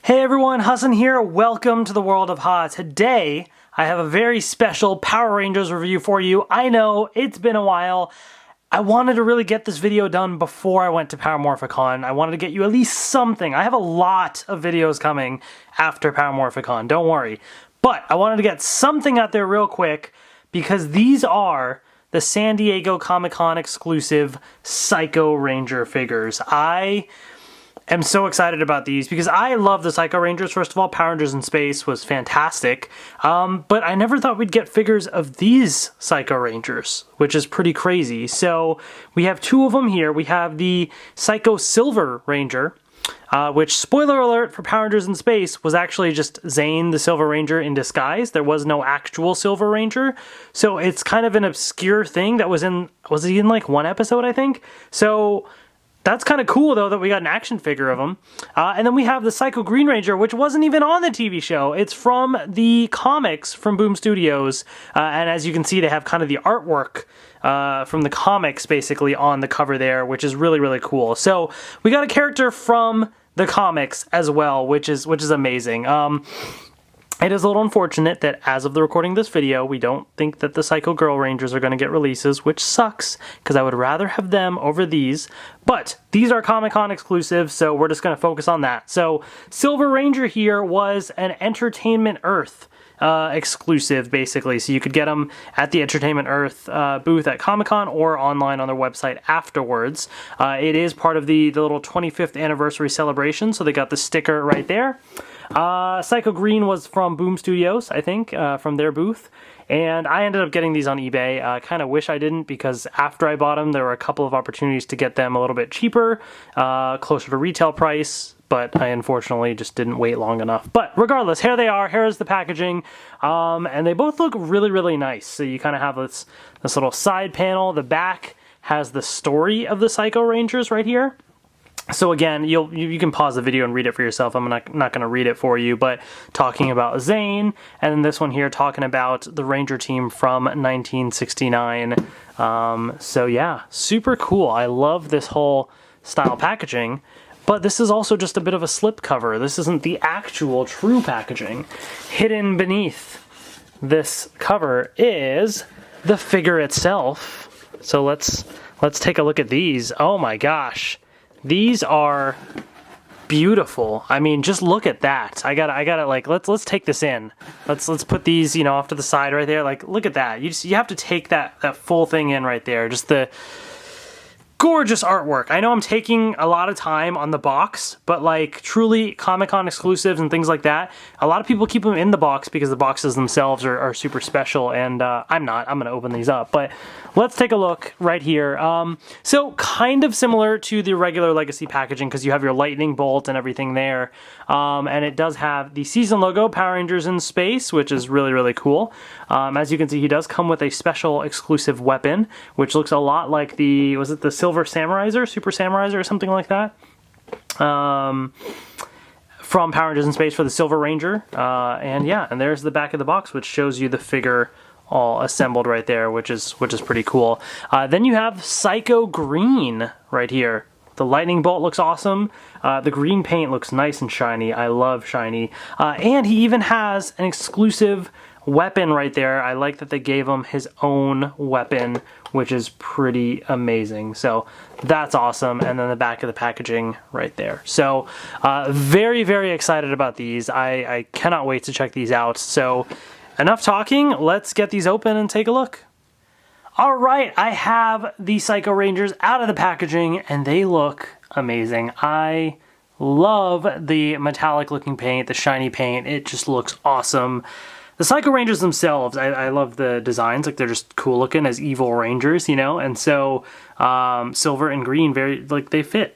Hey everyone, Hassan here. Welcome to the world of Ha. Today, I have a very special Power Rangers review for you. I know, it's been a while. I wanted to really get this video done before I went to Power Morphicon. I wanted to get you at least something. I have a lot of videos coming after Power Morphicon, don't worry. But I wanted to get something out there real quick because these are the San Diego Comic-Con exclusive Psycho Ranger figures. I am so excited about these because I love the Psycho Rangers. First of all, Power Rangers in Space was fantastic, but I never thought we'd get figures of these Psycho Rangers, which is pretty crazy. So we have two of them here. We have the Psycho Silver Ranger, which, spoiler alert for Power Rangers in Space, was actually just Zhane the Silver Ranger in disguise. There was no actual Silver Ranger, so it's kind of an obscure thing that was he in like one episode, I think? So that's kind of cool, though, that we got an action figure of him. And then we have the Psycho Green Ranger, which wasn't even on the TV show. It's from the comics from Boom Studios. And as you can see, they have kind of the artwork from the comics, basically, on the cover there, which is really, really cool. So we got a character from the comics as well, which is amazing. It is a little unfortunate that as of the recording of this video, we don't think that the Psycho Girl Rangers are going to get releases, which sucks, because I would rather have them over these. But these are Comic-Con exclusives, so we're just going to focus on that. So Silver Ranger here was an Entertainment Earth exclusive, basically. So you could get them at the Entertainment Earth booth at Comic-Con or online on their website afterwards. It is part of the little 25th anniversary celebration, so they got the sticker right there. Psycho Green was from Boom Studios, I think, from their booth. And I ended up getting these on eBay. I kind of wish I didn't, because after I bought them, there were a couple of opportunities to get them a little bit cheaper, closer to retail price, but I unfortunately just didn't wait long enough. But regardless, here they are. Here's the packaging. And they both look really, really nice. So you kind of have this little side panel. The back has the story of the Psycho Rangers right here. So again, you can pause the video and read it for yourself. I'm not going to read it for you, but talking about Zhane, and then this one here talking about the Ranger team from 1969. So yeah, super cool. I love this whole style packaging, but this is also just a bit of a slip cover. This isn't the actual true packaging. Hidden beneath this cover is the figure itself. So let's take a look at these. Oh my gosh. These are beautiful. I mean, just look at that. I gotta like, let's take this in. Let's put these, you know, off to the side right there. Like, look at that. You have to take that full thing in right there. Just the gorgeous artwork. I know I'm taking a lot of time on the box, but like truly Comic-Con exclusives and things like that, a lot of people keep them in the box because the boxes themselves are super special, and I'm not. I'm going to open these up, but let's take a look right here. So kind of similar to the regular Legacy packaging because you have your lightning bolt and everything there, and it does have the season logo, Power Rangers in Space, which is really, really cool. As you can see, he does come with a special exclusive weapon, which looks a lot like was it the Silver Samuraiser, Super Samuraiser, or something like that, from Power Rangers in Space for the Silver Ranger. And yeah, and there's the back of the box, which shows you the figure all assembled right there, which is pretty cool. Then you have Psycho Green right here. The lightning bolt looks awesome. The green paint looks nice and shiny. I love shiny. And he even has an exclusive weapon right there. I like that they gave him his own weapon, which is pretty amazing. So that's awesome. And then the back of the packaging right there. So very, very excited about these. I cannot wait to check these out. So enough talking. Let's get these open and take a look. All right, I have the Psycho Rangers out of the packaging, and they look amazing. I love the metallic looking paint, the shiny paint. It just looks awesome. The Psycho Rangers themselves, I love the designs. Like, they're just cool looking as evil Rangers, you know? And so silver and green, they fit.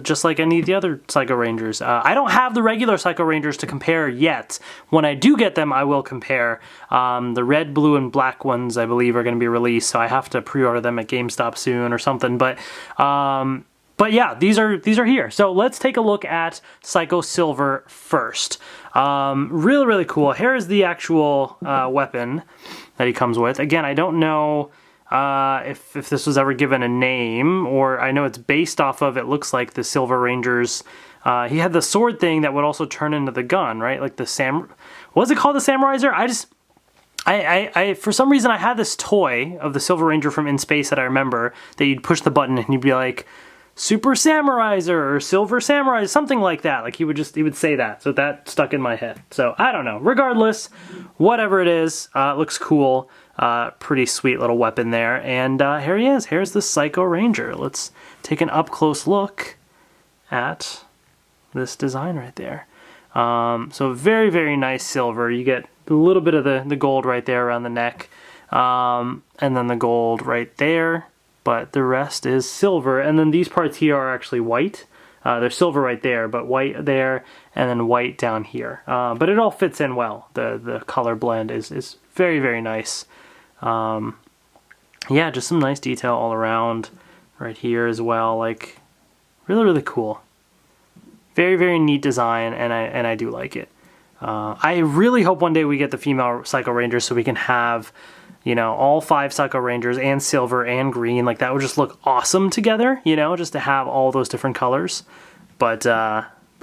Just like any of the other Psycho Rangers. I don't have the regular Psycho Rangers to compare yet. When I do get them, I will compare. The red, blue, and black ones, I believe, are going to be released, so I have to pre-order them at GameStop soon or something. But yeah, these are here. So let's take a look at Psycho Silver first. Really, really cool. Here is the actual weapon that he comes with. Again, I don't know if this was ever given a name, or I know it's based off of, it looks like the Silver Rangers. He had the sword thing that would also turn into the gun, right? Like the was it called the Samuraizer? I for some reason I had this toy of the Silver Ranger from In Space that I remember that you'd push the button and you'd be like, Super Samuraizer or Silver Samurai, something like that. Like he would say that. So that stuck in my head. So I don't know. Regardless, whatever it is, it looks cool. Pretty sweet little weapon there. And here he is. Here's the Psycho Ranger. Let's take an up close look at this design right there. So very, very nice silver. You get a little bit of the gold right there around the neck. And then the gold right there. But the rest is silver. And then these parts here are actually white. They're silver right there, but white there, and then white down here. But it all fits in well. The color blend is very, very nice. Yeah, just some nice detail all around right here as well. Like, really, really cool. Very, very neat design, and I do like it. I really hope one day we get the female Psycho Rangers so we can have, you know, all 5 Psycho Rangers and silver and green. Like, that would just look awesome together, you know, just to have all those different colors. But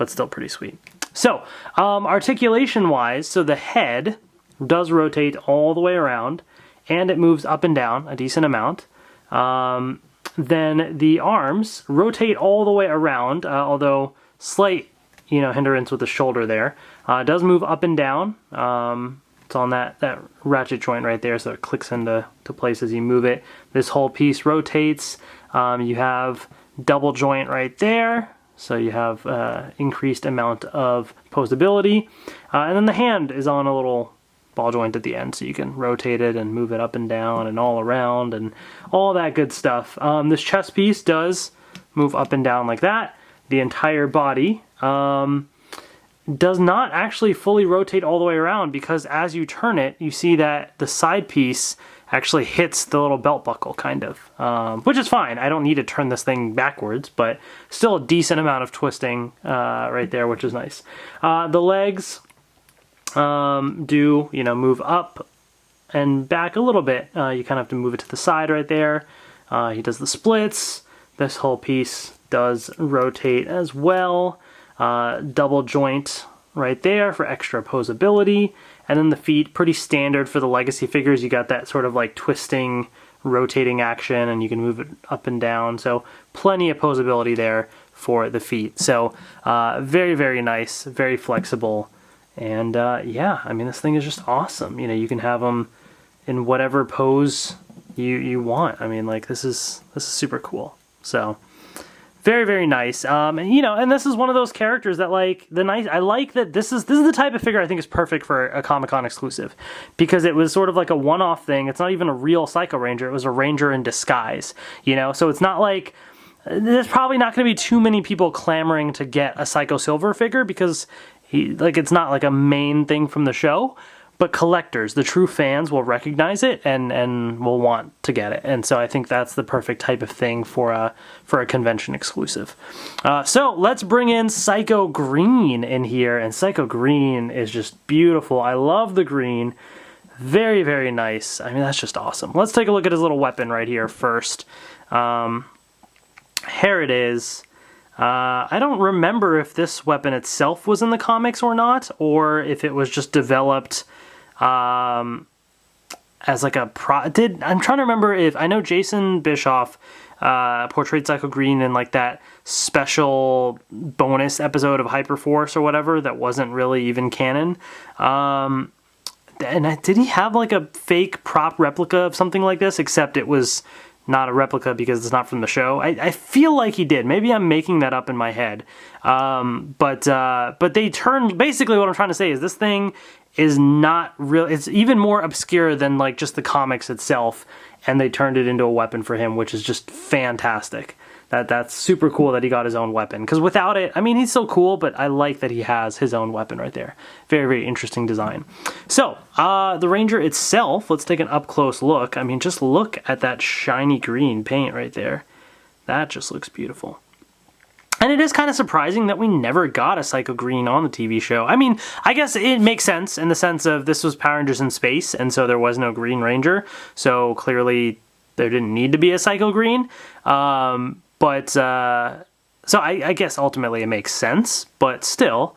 still pretty sweet. So, articulation-wise, so the head does rotate all the way around, and it moves up and down a decent amount. Then the arms rotate all the way around, although slight, you know, hindrance with the shoulder there. It does move up and down. It's on that ratchet joint right there, so it clicks into place as you move it. This whole piece rotates. You have double joint right there, so you have increased amount of posability. And then the hand is on a little ball joint at the end, so you can rotate it and move it up and down and all around and all that good stuff. This chest piece does move up and down like that. The entire body does not actually fully rotate all the way around, because as you turn it, you see that the side piece actually hits the little belt buckle, kind of, which is fine. I don't need to turn this thing backwards, but still a decent amount of twisting right there, which is nice. The legs do, you know, move up and back a little bit. You kind of have to move it to the side right there. He does the splits. This whole piece does rotate as well. Double joint right there for extra posability. And then the feet, pretty standard for the legacy figures. You got that sort of like twisting, rotating action, and you can move it up and down. So plenty of posability there for the feet. So very, very nice, very flexible. And yeah, I mean, this thing is just awesome. You know, you can have them in whatever pose you want. I mean, like, this is super cool. So very, very nice. And, you know, and this is one of those characters that, like, I like that this is the type of figure I think is perfect for a Comic-Con exclusive, because it was sort of like a one-off thing. It's not even a real Psycho Ranger. It was a Ranger in disguise, you know? So it's not like, there's probably not going to be too many people clamoring to get a Psycho Silver figure, because it's not like a main thing from the show. But collectors, the true fans, will recognize it and will want to get it. And so I think that's the perfect type of thing for a convention exclusive. So let's bring in Psycho Green in here. And Psycho Green is just beautiful. I love the green. Very, very nice. I mean, that's just awesome. Let's take a look at his little weapon right here first. Here it is. I don't remember if this weapon itself was in the comics or not, or if it was just developed as like a I'm trying to remember if, I know Jason Bischoff portrayed Psycho Green in like that special bonus episode of Hyperforce or whatever that wasn't really even canon. And did he have like a fake prop replica of something like this, except it was not a replica because it's not from the show? I feel like he did. Maybe I'm making that up in my head. But they turned, basically what I'm trying to say is this thing is not real. It's even more obscure than like just the comics itself, and they turned it into a weapon for him, which is just fantastic. That's super cool that he got his own weapon, because without it, I mean, he's still cool, but I like that he has his own weapon right there. Very, very interesting design. So, the Ranger itself, let's take an up-close look. I mean, just look at that shiny green paint right there. That just looks beautiful. And it is kind of surprising that we never got a Psycho Green on the TV show. I mean, I guess it makes sense in the sense of this was Power Rangers in space, and so there was no Green Ranger. So clearly, there didn't need to be a Psycho Green. So I guess ultimately it makes sense, but still,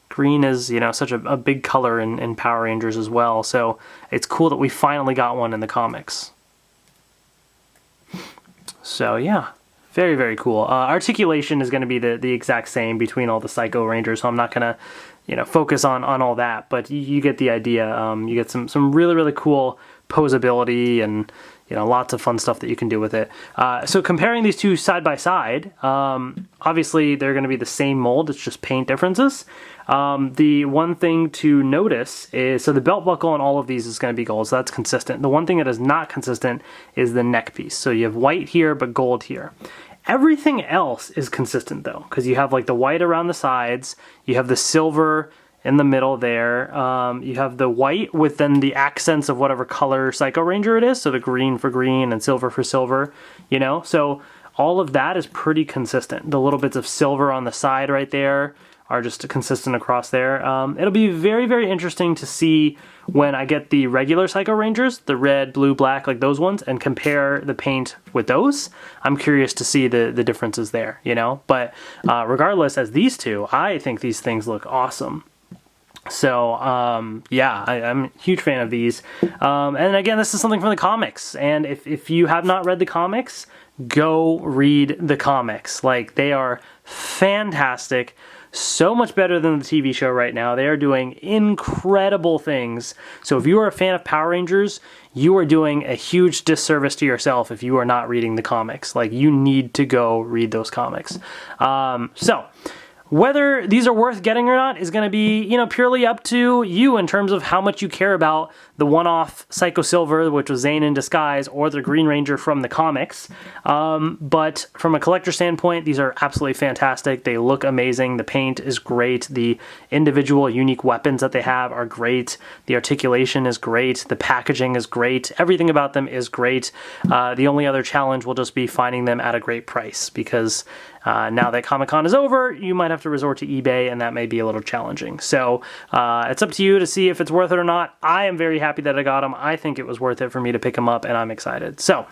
green is, you know, such a big color in Power Rangers as well, so it's cool that we finally got one in the comics. So yeah, very, very cool. Articulation is going to be the exact same between all the Psycho Rangers, so I'm not going to, you know, focus on all that, but you get the idea. You get some really, really cool posability and, you know, lots of fun stuff that you can do with it. So comparing these two side by side, obviously they're going to be the same mold, it's just paint differences. The one thing to notice is, so the belt buckle on all of these is going to be gold, so that's consistent. The one thing that is not consistent is the neck piece. So you have white here, but gold here. Everything else is consistent though, because you have like the white around the sides, you have the silver in the middle there, you have the white with then the accents of whatever color Psycho Ranger it is, so the green for green and silver for silver, you know, so all of that is pretty consistent. The little bits of silver on the side right there are just consistent across there. It'll be very, very interesting to see when I get the regular Psycho Rangers, the red, blue, black, like those ones, and compare the paint with those. I'm curious to see the differences there, you know, but regardless, as these two, I think these things look awesome. So, yeah, I'm a huge fan of these. And again, this is something from the comics. And if you have not read the comics, go read the comics. Like, they are fantastic. So much better than the TV show right now. They are doing incredible things. So if you are a fan of Power Rangers, you are doing a huge disservice to yourself if you are not reading the comics. Like, you need to go read those comics. So whether these are worth getting or not is going to be, you know, purely up to you in terms of how much you care about the one-off Psycho Silver, which was Zhane in disguise, or the Green Ranger from the comics. But from a collector standpoint, these are absolutely fantastic. They look amazing. The paint is great. The individual unique weapons that they have are great. The articulation is great. The packaging is great. Everything about them is great. The only other challenge will just be finding them at a great price, because now that Comic-Con is over, you might have to resort to eBay, and that may be a little challenging. So it's up to you to see if it's worth it or not. I am very happy that I got them. I think it was worth it for me to pick them up, and I'm excited. So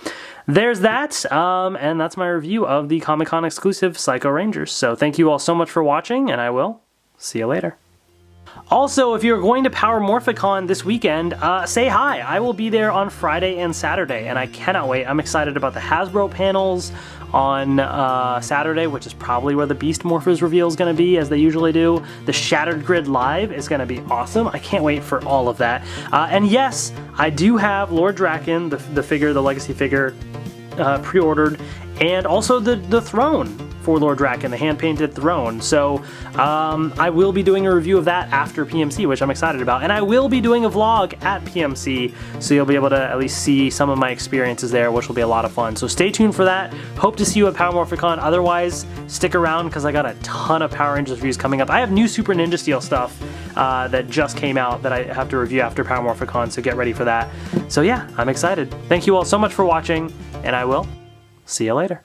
there's that, and that's my review of the Comic-Con exclusive Psycho Rangers. So thank you all so much for watching, and I will see you later. Also, if you're going to Power Morphicon this weekend, say hi. I will be there on Friday and Saturday, and I cannot wait. I'm excited about the Hasbro panels on Saturday, which is probably where the Beast Morphers reveal is going to be, as they usually do. The Shattered Grid Live is going to be awesome. I can't wait for all of that. And yes, I do have Lord Draken, the figure, the Legacy figure, pre-ordered, and also the throne for Lord Draken, the hand-painted throne. So I will be doing a review of that after PMC, which I'm excited about. And I will be doing a vlog at PMC, so you'll be able to at least see some of my experiences there, which will be a lot of fun. So stay tuned for that. Hope to see you at Power Morphicon. Otherwise, stick around, because I got a ton of Power Rangers reviews coming up. I have new Super Ninja Steel stuff that just came out that I have to review after Power Morphicon, so get ready for that. So yeah, I'm excited. Thank you all so much for watching, and I will see you later.